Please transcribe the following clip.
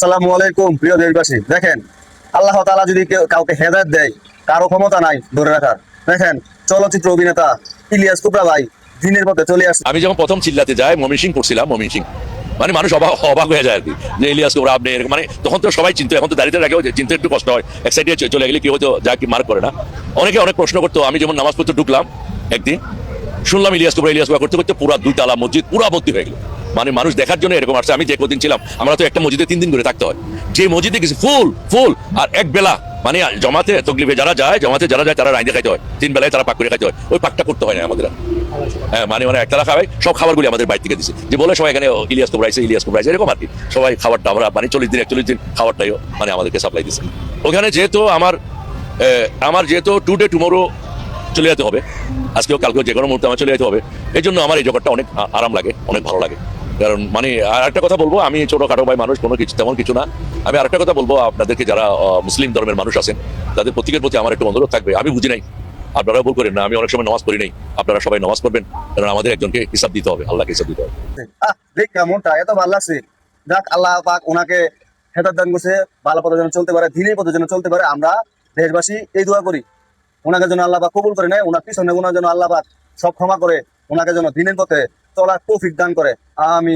আসসালামু আলাইকুম প্রিয় দেশবাসী। দেখেন, আল্লাহ তাআলা যদি কাউকে হেদায়েত দেয়, কারো ক্ষমতা নাই ধরে রাখার। দেখেন, চলচ্চিত্র অভিনেতা ইলিয়াস কুবরা ভাই দিনের পথে চলে আসছে। আমি যখন প্রথম চিল্লাতে যাই ময়মনসিং করছিলাম, ময়মনসিং মানে মানুষ অবাক হয়ে যায় আর কি, যে ইলিয়াস কোবরা আপনি এরকম, মানে তখন তো সবাই চিনতো, এখন তো দাঁড়িয়ে রাখেও চিনতে একটু কষ্ট হয়, এক সাইডে চলে গেলে কি হয়তো যা কি মার্ক করে না। অনেকে অনেক প্রশ্ন করতো। আমি যেমন নামাজ পড়তে ঢুকলাম একদিন, শুনলাম ইলিয়াস কোবরা করতে করতে পুরা 2 তালা মসজিদ পুরা ভর্তি হয়ে গেল। মানে মানুষ দেখার জন্য এরকম আসছে। আমি যে কদিন ছিলাম, আমরা তো একটা মসজিদে 3 দিন করে থাকতে হয়, যে মসজিদে গেছি ফুল ফুল। আর এক বেলা মানে জমাতে তকলিফে যারা যায় তারা রাইন দেখাইতে হয়, 3 বেলায় তারা পাক করে খাইতে হয়। ওই পাকটা করতে হয় না আমাদের। হ্যাঁ, মানে একতলা খাওয়াই, সব খাবারগুলি আমাদের বাইরে থেকে দিচ্ছে, যে বলে সবাই এখানে ইলিয়াস কোবরা এরকম আর কি। সবাই খাবারটা আমরা মানে 40 দিন খাবারটাইও মানে আমাদেরকে সাপ্লাই দিচ্ছে ওখানে। যেহেতু আমার যেহেতু টুডে টুমোরো চলে যেতে হবে, আজকেও কালকেও যে কোনো মুহূর্তে আমার চলে যেতে হবে। এই জন্য আমার এই জগৎটা অনেক আরাম লাগে, অনেক ভালো লাগে। কারণ মানে আর একটা কথা বলবো, আমি ছোটখাটো ভাই মানুষ, কোনো কিছু তেমন কিছু না। আমি আরেকটা কথা বলবো আপনাদেরকে, যারা মুসলিম ধর্মের মানুষ আছেন, তাদের প্রত্যেকের প্রতি আমার একটু অনুরোধ থাকবে। আমি বুঝি নাই, আপনারা ভুল করেন না, আমি অনেক সময় নামাজ পড়ি নাই, আপনারা সবাই নামাজ পড়বেন। কারণ আমাদের একজনকে হিসাব দিতে হবে, আল্লাহকে হিসাব দিতে হবে। দেখ কেমনটা এত ভালো লাগছে। যাক, আল্লাহ পাক ওনাকে হেদায়েত দান করছে, ভালো পথে যেন চলতে পারে, দিনের পথে যেন চলতে পারে। আমরা দেশবাসী এই দোয়া করি, ওনাকে যেন আল্লাহ পাক কবুল করে নেয়, ওনার পিছনে ওনার যেন আল্লাহ পাক সব ক্ষমা করে, ওনাকে যেন দিনের পথে চলার তৌফিক দান করে। আমি